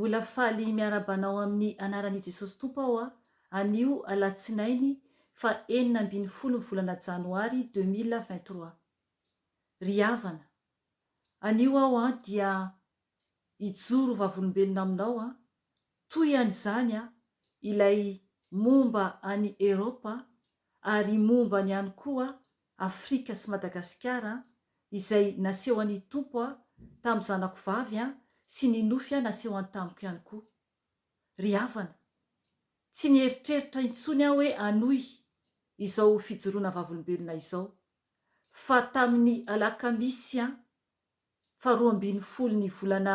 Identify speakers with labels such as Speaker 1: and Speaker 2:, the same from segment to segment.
Speaker 1: Mbola faly miarabanao amin'ny anaran'i Jesosy Tompo aho anio alatsinainy fa 9 volana Janoary 2023. Ry havana, anio aho dia ijoro vavolombelona aminao toy an'izany ilay momba any Eropa ary momba ny ihany koa Afrika sy Madagascar izay Nasehon'ny Tompo tamin'ny zanako vavy sy ny Nofy Nasehon tamiko ihany koa. Ry havana, tsy nieritreritra intsony aho hoe anoy izao fijoroana vavolombelona izao, fa tamin'ny alakamisy fa 12 ny volana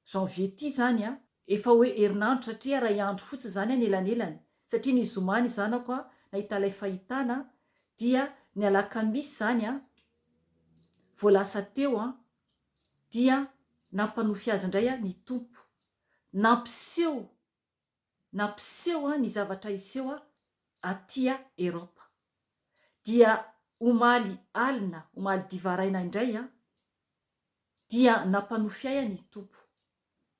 Speaker 1: janvier ty zany efa hoe herinandro satria ray andro fotsy zany anelanelany satria ny zomany zanako nahita ilay fahitana dia ny alakamisy zany voalasa teo dia nampanofy azy indray ny Tompo, nampiseho ny zavatra iseho aty Eropa, dia omaly alina, omaly divaraina indray dia nampanofy ahy ny Tompo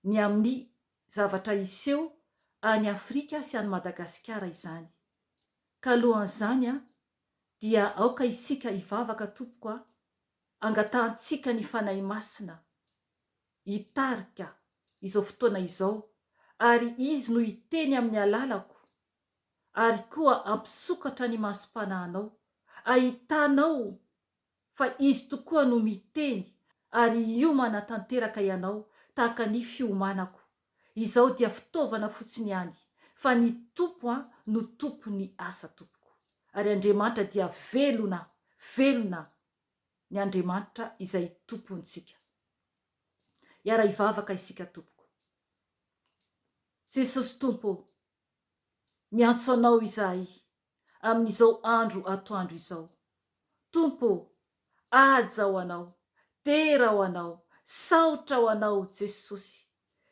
Speaker 1: ny amin'ny zavatra iseho any Afrika sy any Madagascar izany. Ka alohan'izany dia aoka isika ivavaka Tompo angatahantsika ny fanahy masina hitarika izao fotoana izao, ary izy no hiteny amin'ny alalako ary koa ampisokatra ny masom-panahinao, ahitanao fa izy tokoa no miteny ary io manatanteraka ianao tahaka ny fiomanako. Izao dia fitaovana fotsiny ihany fa ny Tompo no tompo ny asa tompoko, ary Andriamanitra dia velona ny Andriamanitra izay tompontsika. Iara ivavaka isika tompoko. Jesosy Tompo, miantso anao izahay amin'izao andro atoandro izao. Tompo, aja ho anao, tera ho anao, saotra ho anao Jesosy,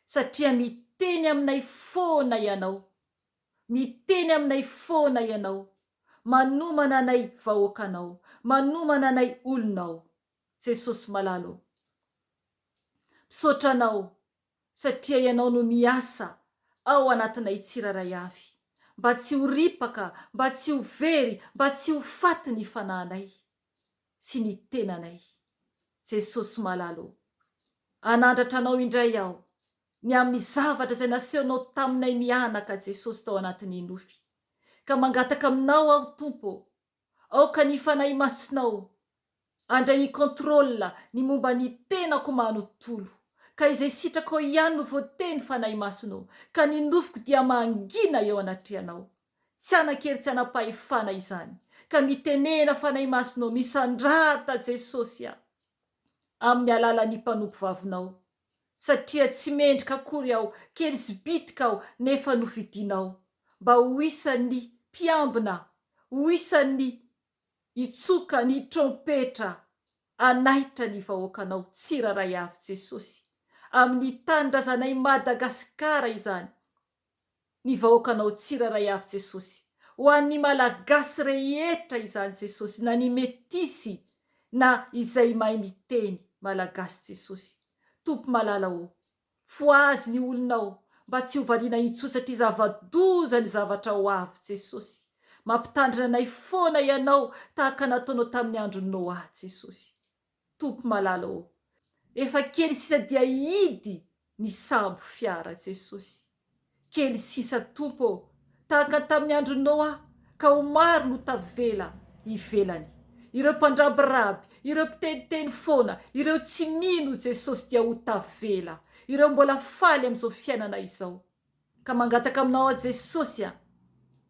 Speaker 1: satria miteny aminay foana ianao, miteny aminay foana ianao, manomana anay vahoakanao, manomana anay olonao. Jesosy malalo, misaotra anao satria ianao no miasa ao anatinay tsiraray avy, mba tsy ho ripaka, mba tsy ho very, mba tsy ho faty ny fanahinay sy ny tenanay. Jesosy malalo, anandratra anao indray aho ny amin'ny zavatra izay nasehonao taminay mianaka Jesosy tao anatin'ny Nofy, ka mangataka aminao aho Tompo, aoka ny fanahy masinao andray ny kontrola ny momba ny tenako manontolo, ka izay sitrako ihany no voateny fanahy masinao, ka ny nofiko dia mangina eo anatrehanao, tsy anakery tsy anapahefana izany, ka mitenena fanahy masinao misandrata Jesosy amin'ny alalan'ny mpanompo vavinao, satria tsy mendrika akory aho, kely sy bitika aho nefa nofidinao, mba ho isan'ny mpiambina, ho isan'ny itsoka ny trompetra anaitra ny vahoakanao tsiraray avy Jesosy, amin'ny tany-drazanay Madagascar izany, ny vahoakanao tsiraray avy Jesosy, ho an'ny malagasy rehetra izany Jesosy, na ny metisy na izay mahay miteny malagasy Jesosy. Tompo malala foazy ny olonao mba tsy ho variana intsony satria Zava-Doza ny zavatra ho avy Jesosy, mampitandrina anay foana ianao tahaka nataonao tamin'ny andro Noa Jesosy. Tompo malala efa kely sisa dia idy ny sambo fiara Jesosy, kely sisa Tompo tahaka tamin'ny andro Noa, ka ho maro no tavela ivelany, ireo mpandrabiraby, ireo mpiteniteny foana, ireo tsy mino Jesosy dia ho tavela, ireo mbola faly amin'izao fiainana izao, ka mangataka aminao Jesosy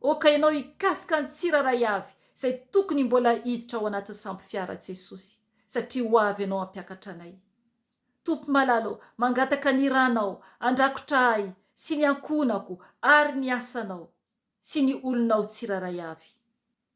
Speaker 1: oka ianao hikasika ny tsiraray avy izay tokony mbola hiditra ao anatin'ny sambo fiara Jesosy, satria ho avy ianao hampiakatra anay. Tompo malalo, mangataka ny ranao andrakotra ahy sy ny ankonako ary ny asanao sy ny olonao tsiraray avy,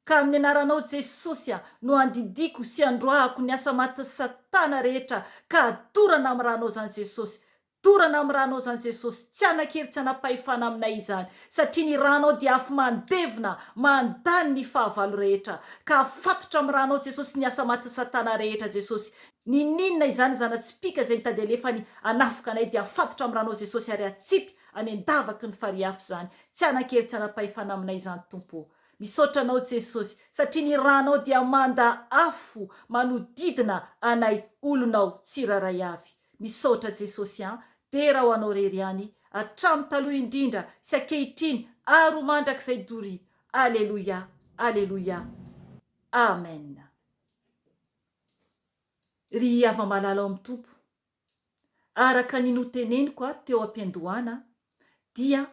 Speaker 1: ka amin'ny anaranao Jesosy no andidiko sy androahako ny asa maty Satana rehetra, ka adorana amin'ny ranao zany Jesosy, dorana amin'ny ranao zany Jesosy, tsy anakery tsy anapahefana aminay izany, satria ny ranao dia afy mandevina mandany ny fahavalo rehetra, ka afatotra amin'ny ranao Jesosy ny asa maty Satana rehetra Jesosy, ninona izany zanatsipika zay mitady alefany anafika anay dia afatotra amin'ranao Jesosy ary atsipy any andavaky ny fariafo zany tsy anakery tsy anapahefana aminay izany tompo misaotra anao Jesosy satria ny ranao dia manda afo manodidina anay olonao tsiraray avy misaotra Jesosy de raha ho anao rery any hatramin'ny taloha indrindra sy ankehitriny ary ho mandrakizay dory aleloia aleloia amen. Ry ava-malala ao amin'ny tompo araka ny noteneniko teo am-piandohana dia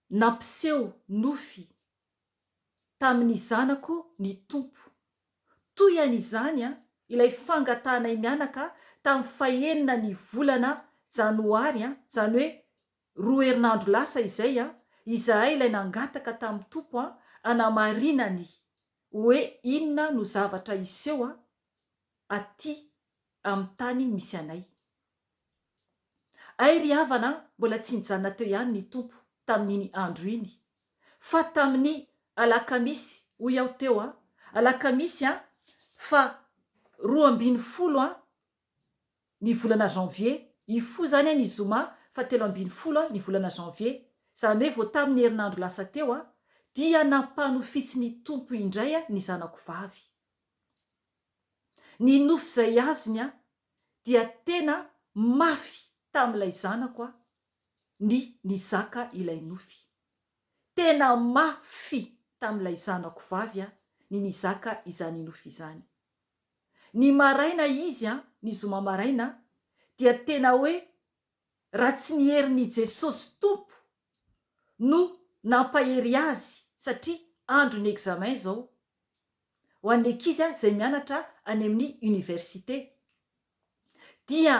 Speaker 1: nampiseho Nofy tamin'ny zanako ny tompo toy an'izany ilay fangatanay mianaka tamin'ny fahenina ny volana Janoary zany hoe 2 herinandro lasa izay izahay ilay nangataka tamin'ny tompo anamarinany hoe inona no zavatra iseho aty amin'ny tany misy anay. Ay ry havana mbola tsy nijanona teo ihany ny tompo tamin'iny andro iny fa tamin'ny alakamisy hoy aho teo alakamisy fa 12 ny volana janvier ifo zany ny zoma fa 13 ny volana janvier zany hoe vao tamin'ny herinandro lasa teo dia nampanofisy ny tompo indray ny zanako vavy. Ny nofy zay azony dia tena mafy tamin'ilay zanako ny nizaka ilay nofy tena mafy tamin'ilay zanako vavy ny nizaka izany nofy izany. Ny maraina izy ny zoma maraina dia tena hoe raha tsy niherin'i Jesosy tompo no nampahery azy satria andro ny examen zao ho an'ny ankizy zay mianatra any amin'ny université dia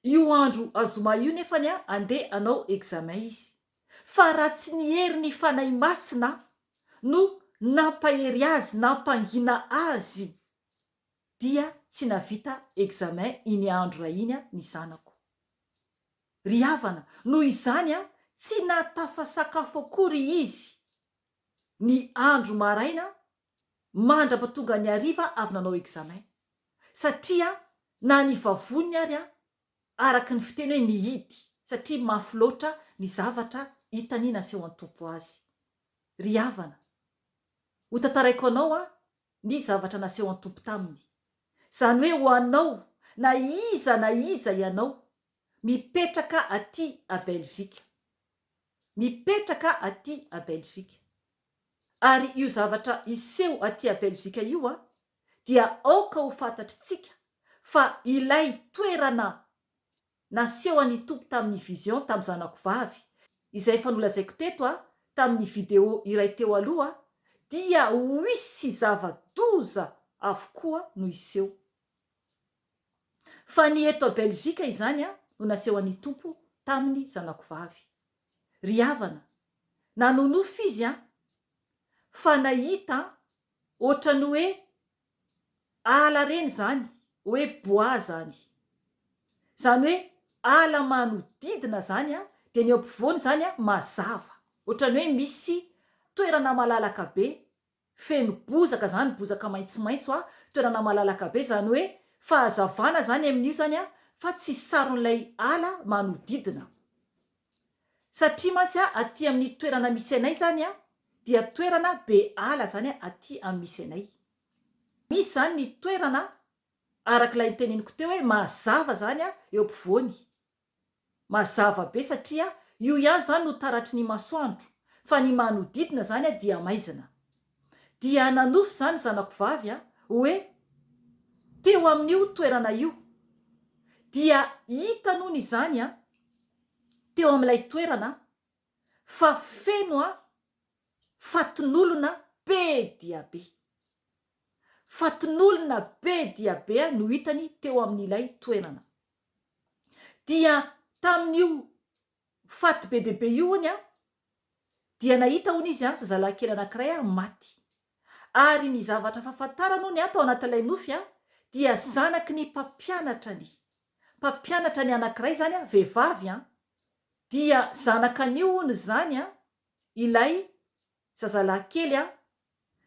Speaker 1: io andro azoma io nefany andeha anao examen izy fa raha tsy nihery ny fanahy masina no nampahery azy nampangina azy dia tsy navita examen iny andro iny ny zanako. Ry havana noho izany tsy natafasakafo akory izy ny andro maraina mandrapatonga ny hariva avy nanao examen satria na ny vavony ary araky ny fiteny hoe nihidy satria mafy loatra ny zavatra hitany Nasehon tompo azy. Ry havana ho tantaraiko anao ny zavatra Nasehon tompo taminy zany hoe ho anao na iza ianao mipetraka aty a Belzika mipetraka aty a Belzika ary io zavatra iseho aty a Belzika io dia aoka ho fantatritsika fa ilay toerana nasehon'ny tompo tamin'ny vision tamin'ny zanako vavy izay efa nolazaiko teto tamin'ny video iray teo aloha dia hoisy Zava-Doza avokoa no iseho fa ny eto a Belzika izany no nasehon'ny tompo tamin'ny zanako vavy. Ry havana nanonofy izy fa nahita ohatrany hoe ala reny zany hoe bois zany hoe ala manodidina zany dia ny eo ampovoany zany mazava ohatrany hoe misy toerana malalaka be feno bozaka zany bozaka maitsomaitso toerana malalaka be zany hoe fahazavana zany amin'io zany fa tsy saron'ilay ala manodidina satria mantsy aty amin'ny toerana misy anay zany dia toerana be ala zany aty amin'ny misy anay misy zany ny toerana arak'ilay niteneniko teo hoe mazava zany eo ampovoany mazava be satria io ihany zany no taratry ny masoandro fa ny manodidina zany dia maizina dia nanofy zany zanako vavy hoe teo amin'io toerana io dia hita noho ny zany teo amin'ilay toerana fa feno fatin'olona be dia be fatin'olona be dia be no hitany teo amin'ilay toerana dia tamin'io faty be dia be io ony dia nahita hony izy zazalahy anankiray maty ary ny zavatra fahafantarana hony atao anatin'ilay nofy dia zanaky ny mpampianatra ny anankiray zany vehivavy dia zanaka an'io hony zany ilay zazalahy kely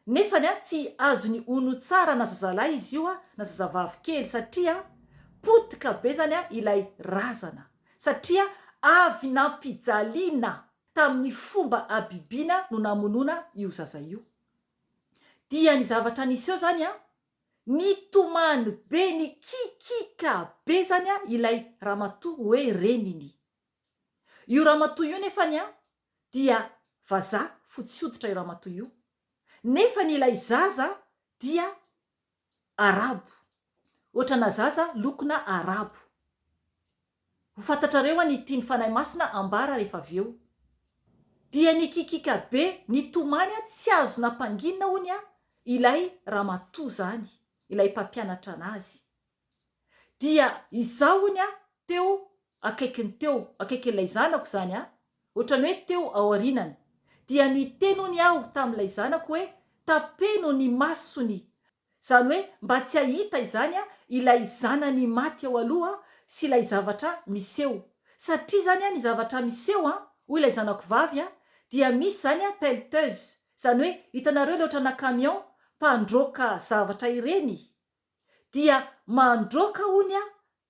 Speaker 1: nefany a tsy azony ono tsara na zazalahy izy io a na zazavavy kely satria potika be zany a ilay razana satria avy nampijaliana tamin'ny fomba abibiana no namonona io zaza io. Dia ny zavatra nisy eo zany a nitomany be ny kikika be zany a ilay ramatoa hoe reniny. Io ramatoa io nefany a dia vazaha fotsy hoditra io ramatoa io, nefa ny ilay zaza dia arabo, ohatrana zaza lokona arabo. Ho fantatrareo a ny tiany fanahy masina ambara rehefa avy eo. Dia ny kikika be nitomany a tsy azo nampanginina hony a ilay ramatoa zany, ilay mpampianatra anazy. Dia izao hony a teo akaikin'ilay zanako zany a, ohatrany hoe teo ao arinany. Dia niteny hony aho tamin'ilay zanako hoe tapeno ny masony, zany hoe mba tsy ahita izany a ilay zanany maty eo aloha sy ilay zavatra miseho. Satria zany a ny zavatra miseho a hoy ilay zanako vavy a dia misy zany a pelleteuse, zany hoe hitanareo le ohatrana camion mpandroka zavatra ireny. Dia mandroka hony a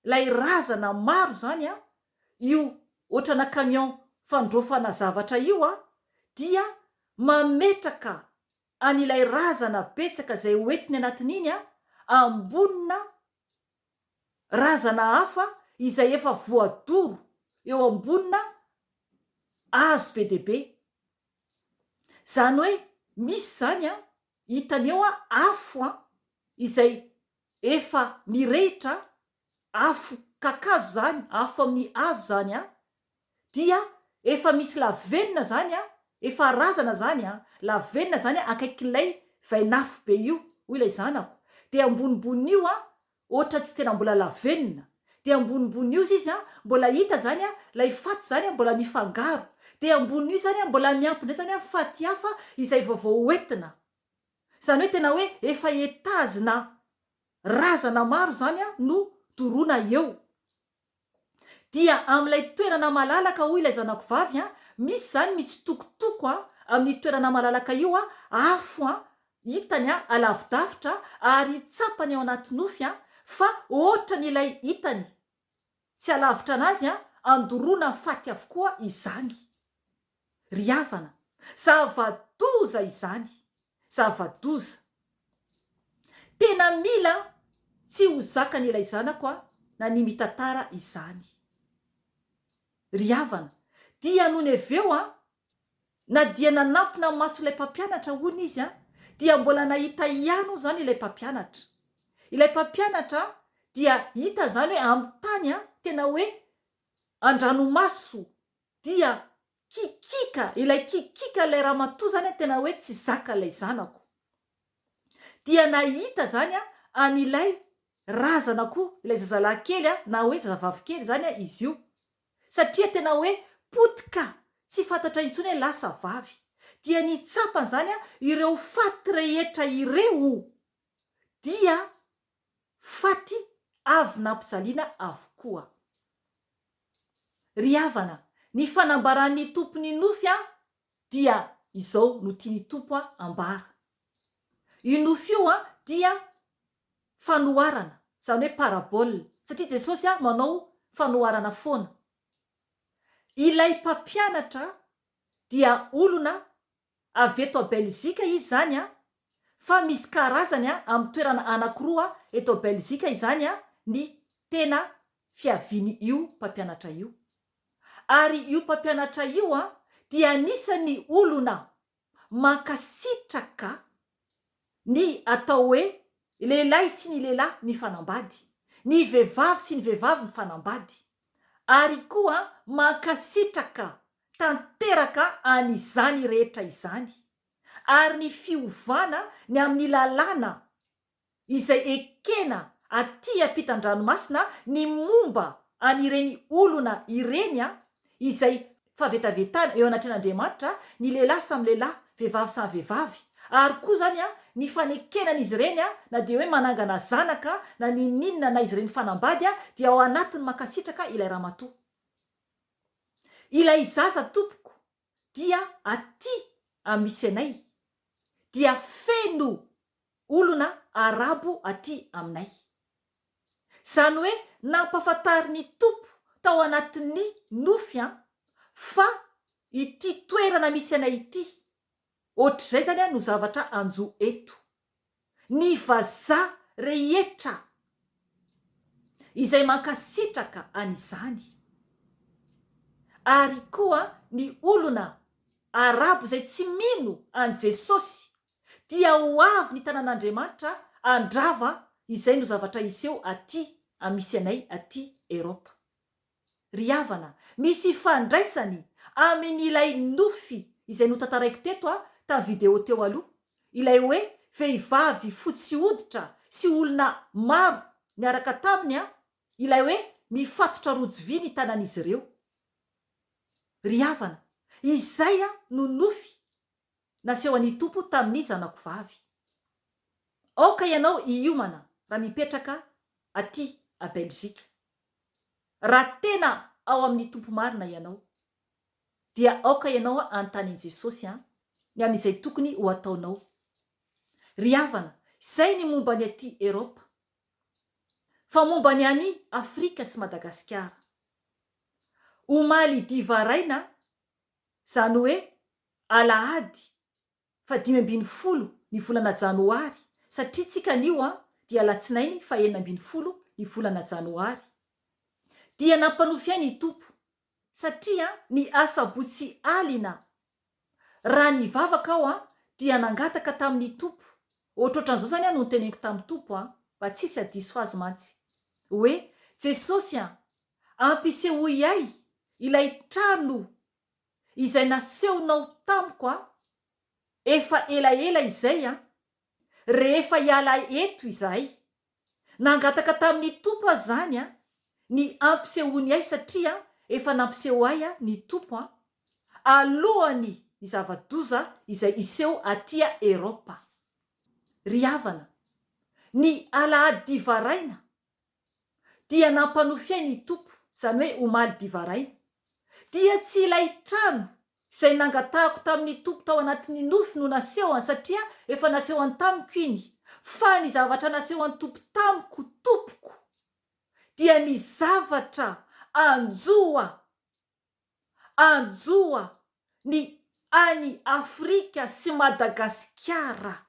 Speaker 1: lay razana maro zany a io ohatrana camion fandrofana zavatra io a dia mametraka an'ilay razana betsaka zay hoentiny anatin'iny a ambonina razana hafa izay efa voadoro eo ambonina hazo be deaibe. Zany hoe misy zany a hitany eo a afo a izay efa mirehitra, afo kakazo zany, afo amin'ny hazo zany a, dia efa misy lavenina zany a, efa razana zany a, lavenina zany a akaikin'ilay vainafo be io hoy ilay zanako. De ambonimbon'io a ohatra tsy tena mbola lavenina, de ambonimbon'io izy a mbola hita zany a lay faty zany a mbola mifangaro, de ambon'io zany a mbola miampina zany a faty hafa izay vaovao hoentina. Zany hoe tena hoe efa etazina razana maro zany a no torona eo. Dia amin'ilay toerana malalaka hoy ilay zanako vavy a, misy zany mitsitokotoko a amin'ny toerana malalaka io a afo a hitany a alavidavitra ary tsapany ao anaty nofy a fa ohatran'ilay hitany tsy alavitra anazy a andorona faty avokoa izany. Ry havana, Zava-Doza izany, Zava-Doza. Tena mila tsy ho zakan'ilay zanako a na ny mitantara izany. Ry havana, dia noho ny aveo a na dia nanampina maso ilay mpampianatra hony izy a dia mbola nahita ihany zany ilay mpampianatra. Ilay mpampianatra dia hita zany hoe amin'ny tany a tena hoe andranomaso, dia kikika, ilay kikika ilay ramatoa zany a tena hoe tsy zaka ilay zanako. Dia nahita zany a an'ilay razana koa ilay zazalahy kely a na hoe zazavavy kely zany a izy io, satria tena hoe potika tsy fantatra intsony hoe lasa vavy. Dia nitsapany zany a ireo faty rehetra ireo dia faty avy nampijaliana avokoa. Ry havana, ny fanambaran'ny tompony nofy a dia izao no tiany tompo a ambara. Io nofy io a dia fanoharana, zany hoe parabole, satria Jesosy a manao fanoharana foana. Ilay mpampianatra dia olona avy eto a Belzika izy zany a, fa misy karazany a amin'ny toerana anankiroa eto a Belzika izany a ny tena fiaviany io mpampianatra io. Ary io mpampianatra io a dia anisan'ny olona mankasitraka ny atao hoe lehilahy sy ny lehilahy mifanambady, ny vehivavy sy ny vehivavy mifanambady, ary koa mankasitraka tanteraka an'izany rehetra izany, ary ny fiovana ny amin'ny lalàna izay ekena aty ampitan-dranomasina ny momba an'ireny olona ireny a izay favetavetana eo anatren'Andriamanitra, ny lehilahy samy lehilahy, vehivavy samy vehivavy, ary koa zany a ny fanekenan'izy ireny a na dia hoe manangana zanaka na ninona na izy ireny fanambady a dia ao anatiny mankasitraka ilay ramatoa. Ilay zaza tompoko dia aty amisy anay, dia feno olona arabo aty aminay. Zany hoe nampafantary ny tompo tao anatin'ny Nofy fa ity toerana misy anay ity. Ohatr'izay zany no zavatra anjo eto. Ny vazaha rehetra izay mankasitraka an'izany. Ary koa ny olona arabo izay tsy mino an Jesosy dia ho avy ny tanàn'Andriamanitra andrava izay no zavatra iseho aty amisy anay aty Eropa. Ry havana, misy fandraisany amin'ilay Nofy izay notantaraiko teto tamin'ny video teo aloha. Ilay hoe vehivavy fotsy hoditra sy olona maro niaraka taminy ilay hoe mifatotra rojo vy ny tanan'izy ireo. Ry havana, izay no Nofy naseho an'ny tompo tamin'ny zanako vavy. Aoka ianao iomana raha mipetraka aty a Belzika. Raha tena ao amin'ny tompo marina ianao, dia aoka ianao anontany an'i Jesosy ny amin'izay tokony ho ataonao. Ry havana, izay ny momba ny aty Eropa. Fa momba ny any Afrika sy Madagascar. Omaly divaraina, zany hoe alahady 15 ny volana Janoary, satria tsika anio dia alatsinainy 16 ny volana Janoary. Dia nampanofy ny tompo satria ny asabotsy alina. Raha ny vavaka ao dia nangataka tamin'ny tompo. Ohatrohatran'izao zany no teneniko tamin'ny tompo mba tsisy adiso azy mantsy. Hoe Jesosy ampiseho iay ilay trano izay nasehonao tamiko efa elaela izay rehefa hiala eto izahay. Nangataka tamin'ny tompo azy zany ny ampisehony ahy satria efa nampiseho ahy ny tompo alohany ny Zava-Doza izay iseho aty Eropa. Ry havana, ny alahady divaraina dia nampanofy ny tompo, zany hoe omaly divaraina. Dia tsy ilay trano izay nangatahako tamin'ny tompo tao anatin'ny Nofy no naseho satria efa naseho any tamiko iny, fa ny zavatra naseho any tompo tamiko tompoko dia ny zavatra anjoa ny any Afrika sy Madagascar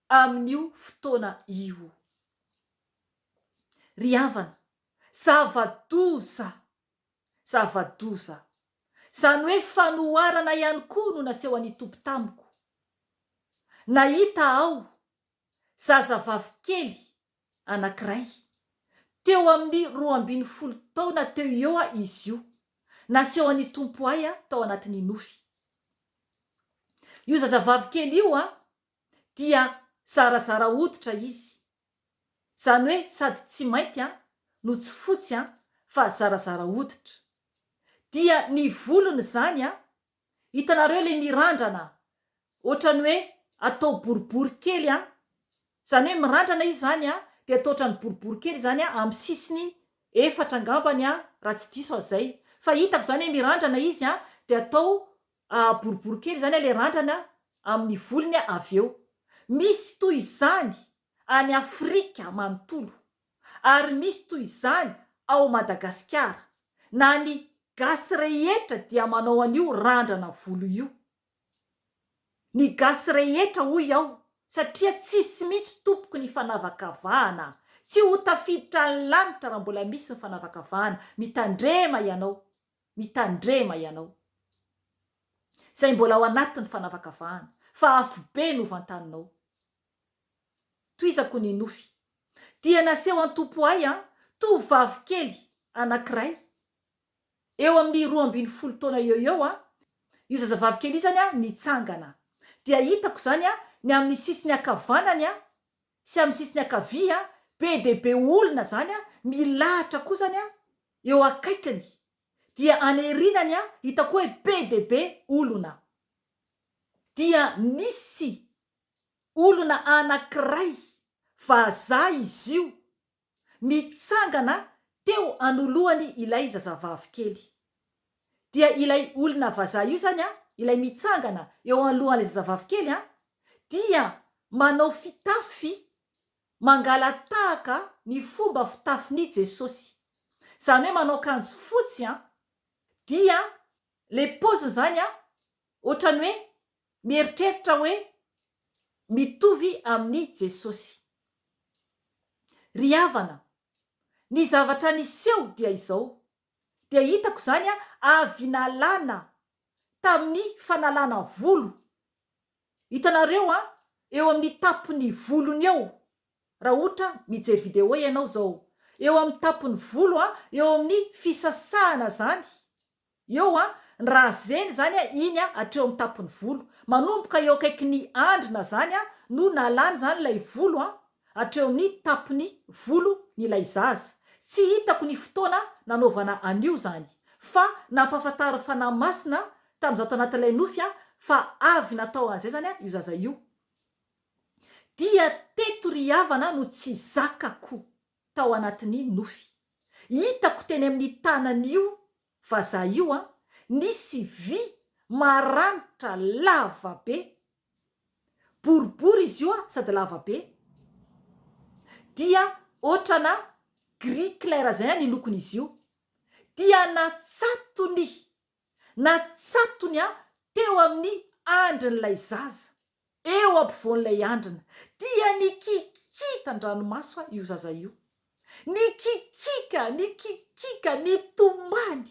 Speaker 1: amin'io fotoana io. Ry havana, Zava-Doza, zany hoe fanoharana ihany koa no naseho an'ny tompo tamiko. Nahita aho zazavavy kely anankiray teo amin'ny 12 taona teo eo izy io, naseho an'ny tompo ahy tao anatin'ny Nofy. Io zazavavy kely io dia zarazara hoditra izy, zany hoe sady tsy mainty no tsy fotsy fa zarazara hoditra. Dia ny volony zany hitanareo le mirandrana ohatrany hoe atao boribory kely zany hoe mirandrana izy zany dia atao ohatrany boribory kely zany amin'ny sisiny 4 angambany raha tsy diso azay. Fa hitako zany hoe mirandrana izy dia atao boribory kely zany le randrana amin'ny volony avy eo. Misy toy izany any Afrika manontolo, ary misy toy izany ao Madagascar. Na ny gasy rehetra dia manao an'io randrana volo io. Ny gasy rehetra hoy aho, satria tsisy mihitsy tompoko ny fanavakavahana. Tsy ho tafiditra ny lanitra raha mbola misy ny fanavakavahana. Mitandrema ianao. Zay mbola ao anatin'ny fanavakavahana, fa afo be no vantaninao. Toizako ny Nofy dia naseho any tompo ahy tovavy kely anankiray eo amin'ny 12 taona eo io zazavavy kely zany nitsangana. Dia hitako zany ny amin'ny sisiny akavanany sy amin'ny sisiny akavia be de be olona zany milahatra koa zany eo akaikiny. Dia anerinany hitako hoe be de be olona. Dia nisy olona anankiray vazaha izy io mitsangana teo anolohany ilay zazavavy kely. Dia ilay olona vazaha io zany ilay mitsangana eo anolohany zazavavy kely dia manao fitafy mangala tahaka ny fomba fitafin'i Jesosy. Zany hoe manao akanjo fotsy dia le paoziny zany ohatrany hoe mieritreritra hoe mitovy amin'ny Jesosy. Ry havana, ny zavatra niseho dia izao. Dia hitako zany avy nalana tamin'ny fanalana volo. Hitanareo eo amin'ny tapony volony eo. Raha ohatra mijery video ianao zao, eo amin'ny tapony volo eo amin'ny fisasahana zany. Eo raha zeny zany iny hatreo amin'ny tapony volo. Manomboka eo akaiky ny andrina zany no nalany zany lay volo hatreo amin'ny tapony volo n'ilay zaza. Tsy hitako ny fotoana nanaovana anio zany, fa nampafantaro fanahy masina tamin'izao tao anatin'ilay nofy fa avy natao an'izay zany io zaza io. Dia teto ry havana no tsy zakako tao anatin'ny nofy. Hitako teny amin'ny tanan'io vazaha io nisy vy maranitra lava be. Boribory izy io sady lava be. Dia ohatrana gris clair zay ny lokon'izy io. Dia natsatony teo amin'ny andrin'ilay zaza, eo ampovoan'ilay andrina. Dia nikikita-dranomaso io zaza io. Nikikika, nitomany.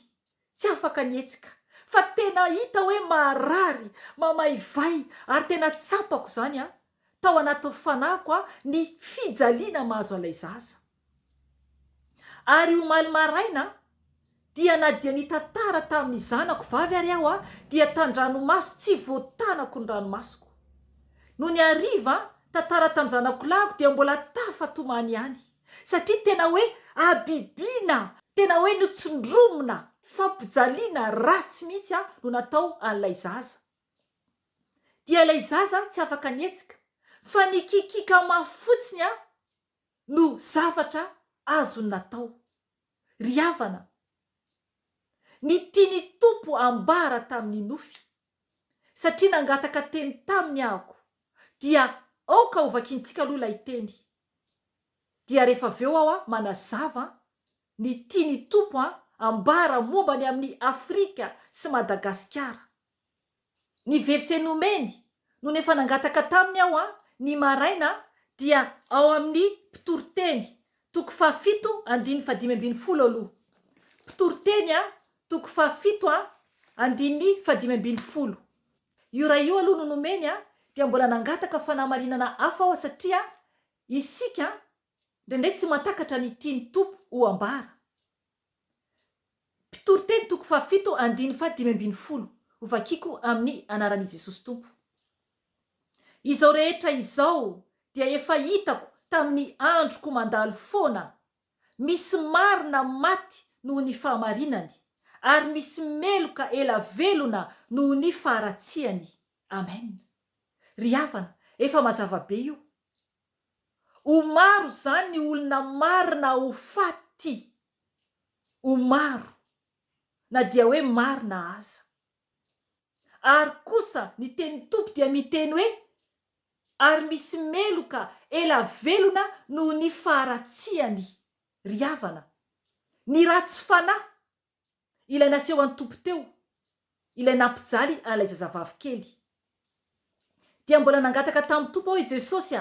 Speaker 1: Tsy afaka nietsika. Fa tena hita hoe marary, mamaivay, ary tena tsapako zany tao anaty fanahiko ny fijaliana mahazo an'ilay zaza. Ary omaly maraina dia na dia nitantara tamin'ny zanako vavy ary aho dia tan-dranomaso tsy voatanako ny ranomasoko. No ny hariva tantara tamin'ny zanako lahako dia mbola tafatomany ihany. Satria tena hoe abibiana, tena hoe notsindromona, fampijaliana ratsy mihitsy no natao an'ilay zaza. Dia ilay zaza tsy afaka nietsika, fa nikikika mafotsiny no zavatra azony natao. Ry havana, ny tiany Tompo ambara tamin'ny nofy, satria nangataka teny taminy ahako, dia aoka hovakintsika aloha lay teny. Dia rehefa aveo aho manazava ny tiany Tompo ambara mombany amin'ny Afrika sy Madagascar. Ny verset nomeny no nefa nangataka taminy aho ny maraina dia ao amin'ny Mpitoriteny 7:5-5 aloha. Mpitoriteny 7:5-5. Io raha io aloha no nomeny dia mbola nangataka fanamarinana hafa aho satria isika ndraindray tsy matakatra ny tiany Tompo ho ambara. Mpitoriteny 7:5-5 hovakiko amin'ny anaran'i Jesosy Tompo. Izao rehetra izao dia efa hitako tamin'ny androko mandalo foana, misy marina maty noho ny fahamarinany, ary misy meloka ela velona noho ny faharatsiany. Amen. Ry havana, efa mazava be io. Ho maro zany ny olona marina ho faty. Ho maro, na dia hoe marina aza. Ary kosa ny teny Tompo dia miteny hoe ary misy meloka ela velona noho ny faharatsiany. Ry havana, ny ratsy fanahy ilay Nasehon Tompo teo, ilay nampijaly an'ilay zazavavy kely, dia mbola nangataka tamin'ny Tompo hoe Jesosy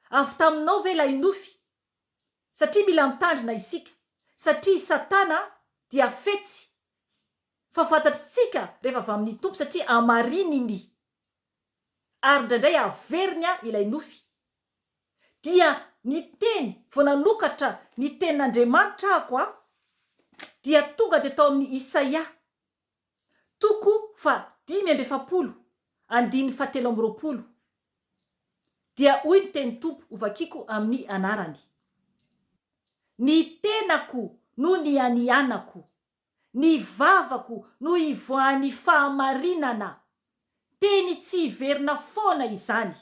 Speaker 1: avy taminao ve lay nofy, satria mila mitandrina isika, satria Satana dia fetsy. Fa fantatritsika rehefa avy amin'ny Tompo satria amarininy, ary ndraindray averiny ilay nofy. Dia ny teny vao nanokatra ny tenin'Andriamanitra ako dia tonga dia tao amin'ny Isaia 5:7. Dia hoy ny teny Tompo hovakiko amin'ny anarany: ny tenako no ny anianako, ny vavako no ivoahan'ny fahamarinana, teny tsy iverina foana izany.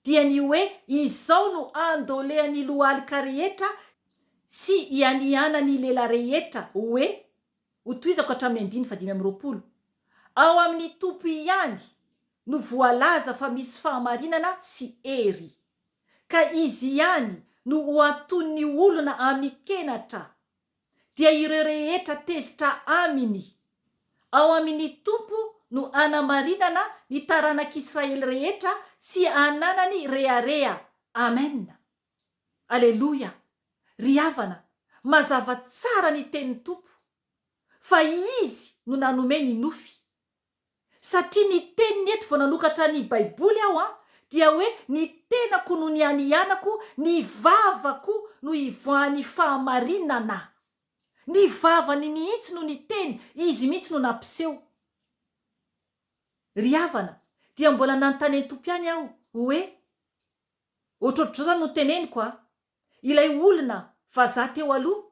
Speaker 1: Dia ny hoe izao no andolehan'ny lohalika rehetra sy ianianany lela rehetra, hoe ho toizako hatramin'ny 5:20. Ao amin'ny Tompo ihany no voalaza fa misy fahamarinana sy hery, ka izy ihany no ho anton'ny olona amikenatra, dia ireo rehetra tezitra aminy. Ao amin'ny Tompo no anamarinana ny taranak'Israely rehetra sy ananany rearea. Amen. Aleloia. Ry havana, mazava tsara ny tenin'ny Tompo, fa izy no nanome ny nofy. Satria ny teniny eto vao nanokatra ny baiboly aho dia hoe ny tenako no ny anianako, ny vavako no ivoahany fahamarinana. Ny vavany mihitsy no ny teny, izy mihitsy no nampiseho. Ry havana, dia mbola nanontany Tompo ihany aho hoe ohatrohatr'izao zany no teneniko ilay olona vazaha teo aloha,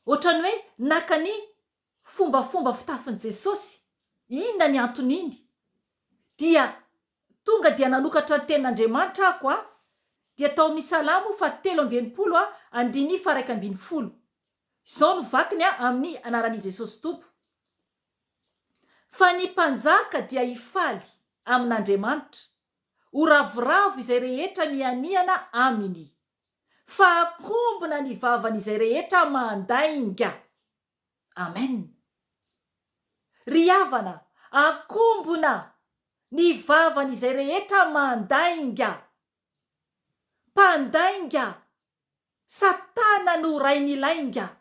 Speaker 1: ohatrany hoe naka ny fombafomba fitafin'i Jesosy. Inona ny anton'iny? Dia tonga dia nanokatra ny tenin'Andriamanitra ako dia tao amin'ny Salamo 7:1-1:10. Izao no vakiny amin'ny anaran'i Jesosy Tompo. Fa ny mpanjaka dia hifaly amin'Andriamanitra, ho ravoravo izay rehetra mianiana aminy, fa akombona ny vavan'izay rehetra mandainga. Amen. Ry havana, akombona ny vavan'izay rehetra mandainga. Mpandainga, Satana no rainy lainga.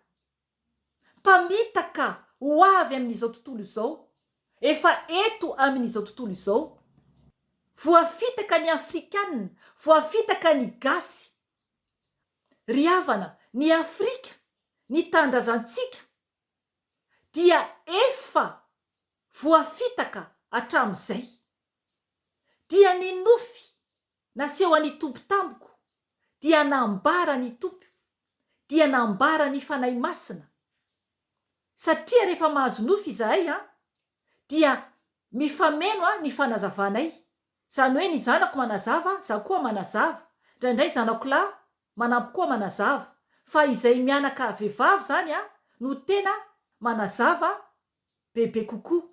Speaker 1: Mpamitaka ho avy amin'izao tontolo izao, efa eto amin'izao tontolo izao. Voafitaka ny Afrikanina, voafitaka ny gasy. Ry havana, ny Afrika, ny tandrazantsika, dia efa voafitaka hatramin'izay. Dia ny nofy naseho an'ny Tompo tamiko, dia nambara ny Tompo, dia nambara ny fanahy masina. Satria rehefa mahazo nofy izahay dia mifameno ny fanazavanay. Zany hoe ny zanako manazava, zaho koa manazava. Indraindray zanako lahy manampy koa manazava. Fa izay mianaka vehivavy zany no tena manazava bebe kokoa.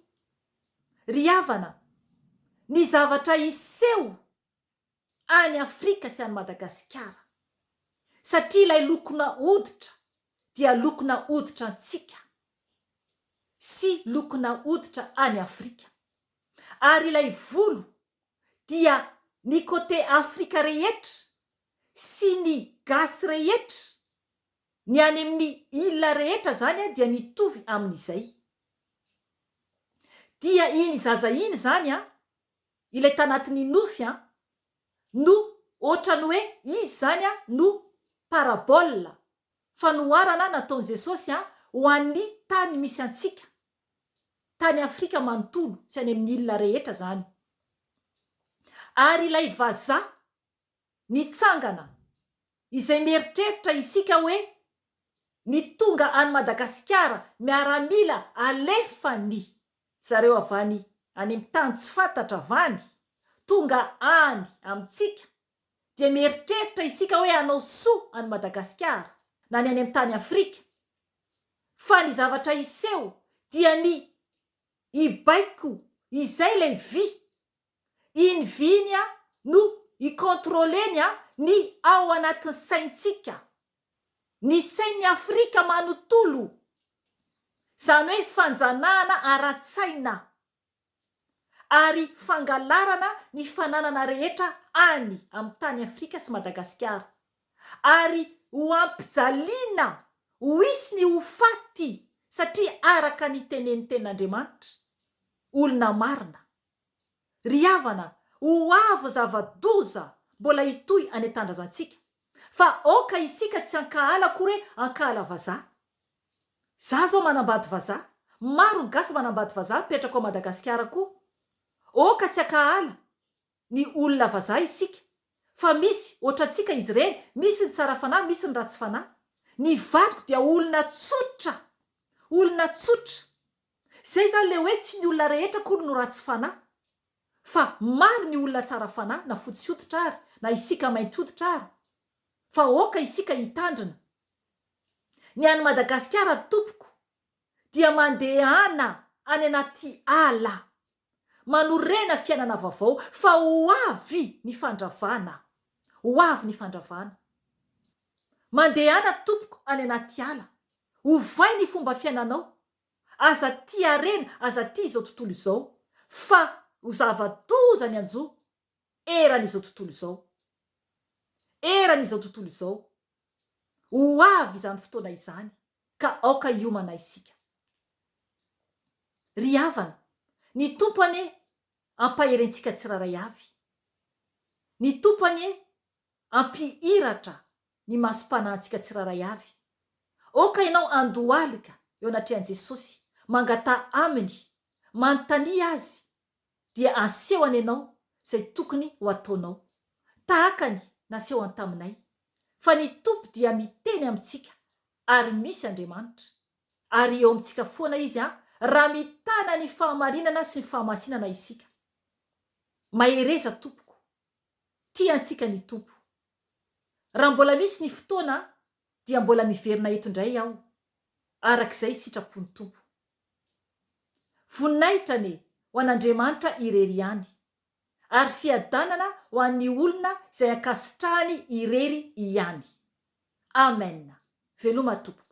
Speaker 1: Ry havana, ny zavatra iseho any Afrika sy any Madagascar, satria ilay lokona hoditra dia lokona hoditra antsika sy lokona hoditra any Afrika. Ary ilay volo dia ny kote Afrika rehetra sy ny gasy rehetra, ny any amin'ny ila rehetra zany dia mitovy amin'izay. Dia iny zaza iny zany ilay tanatin'ny nofy no ohatrany hoe izy zany no parabola fanoharana nataon'i Jesosy ho an'ny tany misy antsika, tany Afrika manontolo sy any amin'ny ila rehetra zany. Ary ilay vazaha nitsangana izay mieritreritra isika hoe ny tonga any Madagascar miaramila alefany zareo avany any amin'ny tany tsy fantatra avany, tonga any amintsika, dia mieritreritra isika hoe hanao soa any Madagascar na ny any amin'ny tany Afrika. Fa ny zavatra iseho dia ny ibaiko izay lay vy. Iny viny no ikontroleny ny ao anatin'ny saintsika. Ny sain'ny Afrika manontolo. Zany hoe fanjanahana ara-tsaina. Ary fangalarana ny fananana rehetra any amin'ny tany Afrika sy Madagascar. Ary ho ampijaliana, ho isy ny ho faty, satria araka ny tenen'ny tenin'Andriamanitra, olona marina. Ry havana, ho avo Zava-Doza mbola hitohy any an-tandrazantsika. Fa oka isika tsy ankahala akory hoe ankahala vazaha. Za zao manambady vazaha, maro gasy manambady vazaha petraka ao Madagasikara koa. Oka tsy ankahala ny olona vazaha isika. Fa misy ohatrantsika izy ireny, misy ny tsara fanahy, misy ny ratsy fanahy. Ny vadiko dia olona tsotra, olona tsotra. Zay zany le hoe tsy ny olona rehetra koa no ratsy fanahy, fa maro ny olona tsara fanahy, na fotsy hoditra ary, na isika mainty hoditra ary. Fa oka isika hitandrina. Ny any Madagasikara tompoko dia mandehana any anaty ala, manorena fiainana vaovao fa ho avy ny fandravana, ho avy ny fandravana. Mandehana tompoko any anaty ala, hovay ny fomba fiainanao, aza ty arena, aza ty izao tontolo izao, fa ho zava-doza ny anjo eran'izao tontolo izao, eran'izao tontolo izao. Ho avy izany fotoana izany ka aoka iomana isika. Ry havana, ny tompo anie ampaherentsika tsiraray avy. Ny tompo anie ampihiratra ny masom-panantsika tsiraray avy. Oka ianao andohalika eo anatrehan Jesosy, mangata aminy, manontania azy, dia aseho any ianao izay tokony ho ataonao. Tahakany nasehoany taminay. Fa ny tompo dia miteny amintsika ary misy Andriamanitra. Ary eo amintsika foana izy raha mitana ny fahamarinana sy ny fahamasinana isika. Mahereza tompoko, tiantsika ny tompo. Raha mbola misy ny fotoana dia mbola miverina eto indray aho, arak'izay sitrapony tompo. Voninahitra ho an'Andriamanitra irery ihany, ary fiadanana ho an'ny olona izay ankasitrahany irery ihany. Amen. Veloma tompoko.